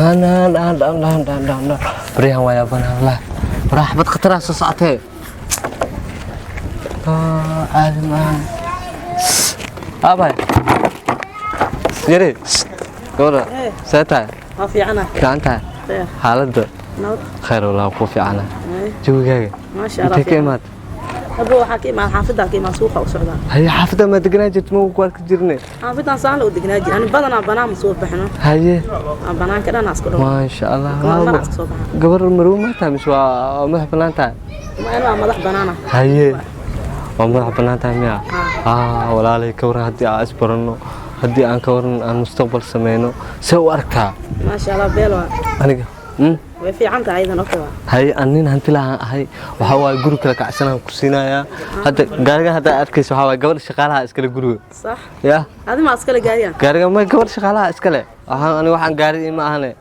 أنا بريها ويا بنا الله راح بتخطر على ساعتين عالم أباي يري قولة ساتها ما في عنا كانتها حالته خير والله وقوفي عنا جو جاي ما شاء الله كيمات أبو حكي مع حافظة كيما سوقة وسعودة هي حافظة ما دقناجت مو كوارك جرني حافظة صار ودقناجي أنا بدنا بنام صوب بحنا هي بنام كده ناس كلهم ما شاء الله ما صوب قبر المرومة تامس ومح بنانتا ما أنا ملح بنانا هي ومح بنانتا ميا ولا لي كور هدي أسبرنو هدي أنا كور أنا مستقبل سمينو سو أركا ما شاء الله بيلوا أنا وفي عنك أيضا أكتر هاي أنين هنتي لها هاي وحوا جرو كلا كعسنا كوسينا يا هذا قارجة هذا أركيس وحوا قبل شغالها إسكال جرو صح يا هذا ما أسكال جاريان قارجة ما قبل شغالها إسكال أنا واحد قاري ما هني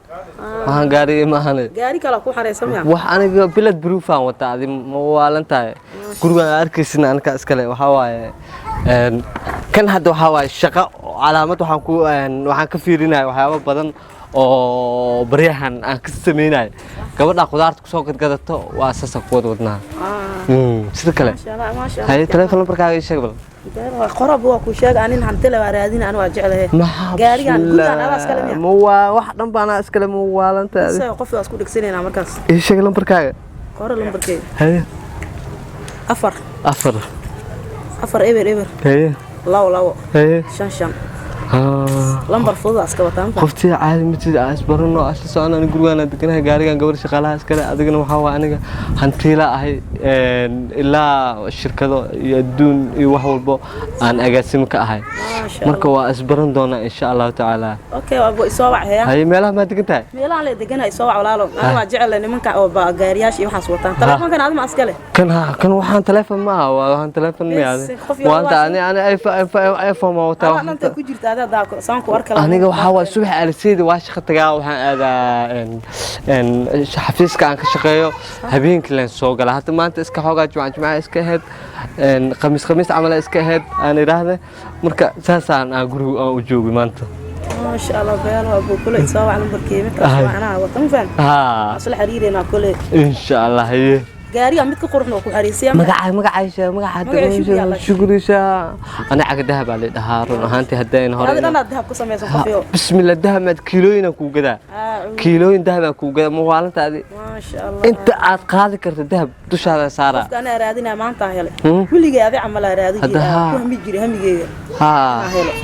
واحد قاري ما هني جاري كلا كوح على سميع وأنا بلد بروفا وتعدي موالن تاي جرو أركيسنا أنا كإسكال وحوا كان هذا وحوا الشقة علامة وحنا كفيرنا وحوا بدن oo bariyahan aan ka sameynay gabadha qudaarta ku soo gadgadato waa asasa ku wadnaa sida kale ما شاء الله hay telefoon markaa ay sheeg bal قرب waa ku sheeg anin hanti la raadin aan waa jecelahay gaarigan gudan ala iskale miya ma waa wax dhan baan iskale ma waalanta say qof isku dhigsanayna markaas ee sheeg lambarkaaga qora lambarkaaga hay afar eber hay law hay shan لمبر فوضى أسكبتان قفتي عادي متى أسبرنا أساسا أنا نقول أنا دكنا جاري كان قبل شغالها أسكلا أدقنا محاوى أنا هنتيلا هاي إلا الشركة يدون يوحول بو أن أقسمك هاي مركوا أسبرنا دونا إن شاء الله تعالى أوكي أبو إسواع هي ميلا ما دقنتها ميلا اللي دقنا إسواع ولا لا أنا جعل إني منك أو بجارياش يوحص وطن تلفون كان هذا ما أسكله كان وحن تلفون معه وحن تلفون معه وأنت أنا أيفون ما وتاه أنت كجرت هذا داك سانك ورك أنا وحاول صبح على سيد واش خطجا وحن هذا إن حفيز كان كشقيه هبين كلن سوق له حتى ما أنت إسك حاجة جماعة إسك هاد إن خميس عمل إسك هاد أنا راه مركا ساسا أنا أقول وجوبي ما أنت ما شاء الله بيان أبو كل يسوى على بركيمة أنا وطن فن أصل حريرنا كله إن شاء الله هي gaariga mid ka qurxno ku xariisay magaca shukriisha ana caga dahab ali dhahaaro ahaantii hadeen hore ana dahab ku sameeysan qafiyo bismillah dahab kiilooyin ku gada kiilooyin dahab ku gada ma waalantaadi ma sha Allah inta aad qaadi karto dahab dushaada saara qofka ana raadina maanta helay kulliga aad amal raadiyay ku hami jiray hamigeyga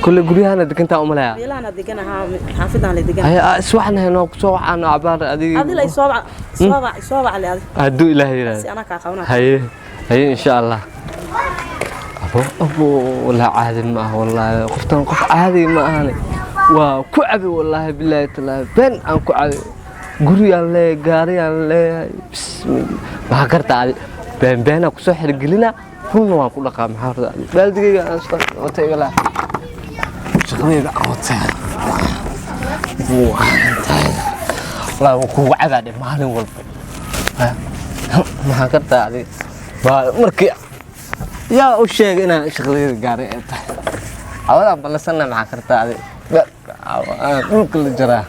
kulli guriyahana deganta umalaya meelana deganaha xaafidan la degan ay iswaxna heno ku soo waxana abaar adiga adila soo ali adu ilaahay أنا كأخونا هي إن شاء الله أبو لا عادي ما والله قفتن قف عادي ما أنا وكعبي والله بالله تعالى بين أن كعبي قري الله قاري الله بسم الله ما هكرت عادي بين أكو سحر قلنا كلنا وأقول لك ما هذا بلدي أنا أشتغل وتقول شغلي لا وتقول والله وكو عبادي ما هني والله maxaa kartaa adiga baa markii yaa u sheeg inaan shaqadayda gaaray ay tahay awada balasana maxaa kartaa adiga dhulka la jaraa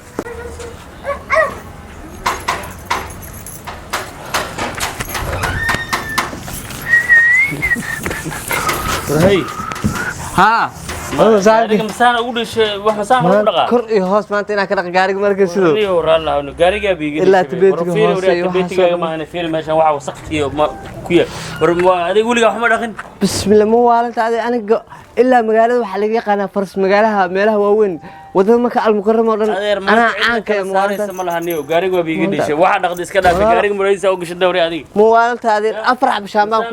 hey ha gaariga masana ugu dhashay wax masana ugu dhaqa kor iyo hoos maanta inaa ka dhaqa gaariga markay sidoo iyo raalaha gaariga biiga ilaa tibeetiga hoos iyo tibeetiga ma ana fiir meeshan waxa wasaqtiyo ku yar adiga waliga wax ma dhaqin bismillah ma waalanta aniga ilaa magaalada waxa laga yaqaanaa faras magaalaha meelaha waaweyn wadada marka almukarrama oo dhan ana caanka ee muwaadinka ma laha niyo gaariga biiga dhashay waxa dhaqdi iska dhaaf gaariga maraysa oo gashay dawri adiga ma waalanta afar xabshaan baan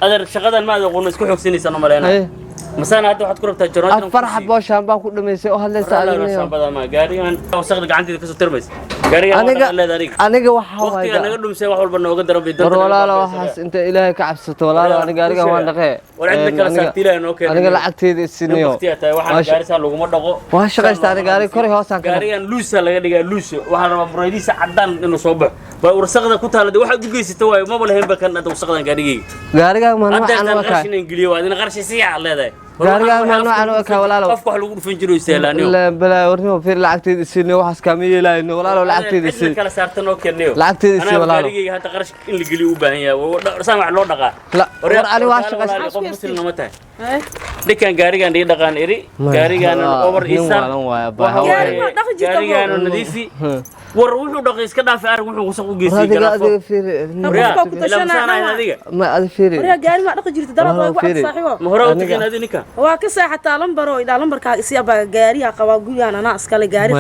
adeer shaqadan ma aad qoon isku xogsinaysan ma leena مسانا هذا واحد كربت الجرات فرح بوش هم باكل دميسي وهلا سألني لا بدل ما قاري وسقط عندي كسر ترمس قاري أنا وحواي أنا قدم سوى حول برنا وقدر بيدر ولا لا حس أنت إلهي كعبسة ولا أنا قاري كمان دقيق وعندك كلا سكتيلا إنه كده أنا لعبت هذه السنيو واحد قاري سال لو ما دقوا واش غيرت أنا قاري كوري هوسان قاري أن لوسا لقى لوس واحد بريدي سعدان إنه صبح ورسقنا كتها لدي واحد جوجي ستواي ما بله هم بكن أنت وسقنا قاري كمان أنا ما كان إنجليزي وأنا غير شيء على هذا gaariga ma noocan ka walaalo qofka wax lagu dhufan jiro isteelaaniyo la bala warnimo fiir lacagteed isii waxaas ka miilayno walaalo lacagteed isii kala saartan oo keenayo lacagteed isii walaalo gaariga hada qarash in la geliyo u baahan yahay saan wax loo dhaqaa war ali waa shaqo qof muslim ma tahay dhikan gaarigan dhig dhaqaan iri gaarigan over isan gaarigan nadiifi war wuxuu dhaqay iska dhaafay arag wuxuu qosaq u geysay galafo qofka ku tashanaa ma adi fiiri war gaari ma dhaqi jirto dalad waa wax saaxiibo ma hore u tagin adinka waa ka saaxata lambaro ila lambarkaaga si aba gaariga qaba gurigan ana askale gaari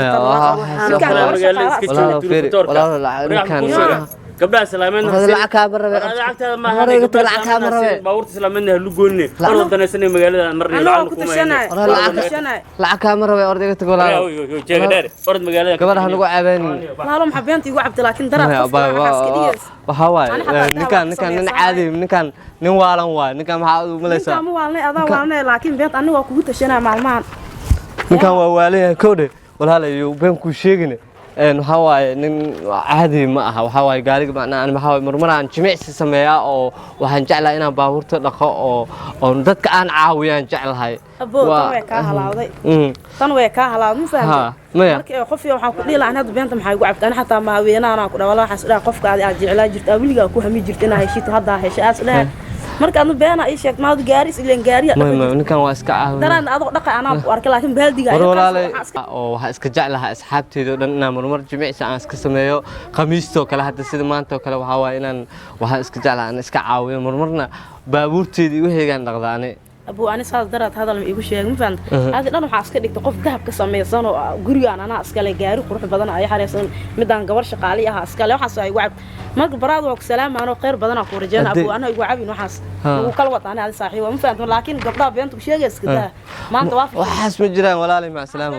walaalo gabdhaha islaameen lacag ka barabe lacagtada ma aha lacag ka barabe baabuurta islaameen hal goonni oo danaysanay magaalada marnay lacag ku tashanay lacag ka marabe ordayga tago walaalo jeega dheer ord magaalada gabadha nagu caabeen walaalo maxabeenti igu cabdi laakiin daraad waxa waay ninkan caadi ninkan nin waalan waay ninkan waxa u malaysaa ninkan waalnay adaa waalnay laakiin beent aniga kugu tashanaa maalmahan ninkan waa waalayahay koode walaalayo been ku sheegina waxa waaye nin caadi ma aha waxa waaye gaariga macnaa waxa waaye marmaraan jimicsi sameeyaa oo waxaan jeclahay inaan baabuurta dhaqo oo dadka aan caawiyaan jeclahay waa ka halawday tan way ka halawday ma fahamtay markii qofkii waxaan ku dhilaa anad beenta maxay ugu cabtaan xataa ma haweenana ku dhawala waxaas dhaa qofka aad jeclaa jirta wiliga ku hami jirta inaa heshito hadda heshaas dhaa marka aad beena ay sheegto maad gaari isleen gaariya ninkan waa iska caawin daraan adoo dhaqa anaa ku arkay laakiin baaldiga ay oo waxa iska jeclahay asxaabteedo dhan inaan marmar jimicsi aan iska sameeyo khamiisto kale hadda sida maanta kale waxa waa inaan waxa iska jeclahay aan iska caawiyo marmarna baabuurteedii waxeegan dhaqdaane abu anis hada darad hadal igu sheeg ma fahamta hada dhan waxa iska dhigtay qof dahab ka sameeysan oo gurigaan ana iska le gaari qurux badan ay xareesan midaan gabar shaqaali ah iska le waxaas ay wacab marka baraad waa ku salaamaano qeyr badan ku rajayna abu ana igu cabin waxaas ugu kala wataana hada saaxiibo ma fahamta laakiin gabdhaha beenta ku sheegay iska daa maanta waa waxaas ma jiraan walaalay ma salaamo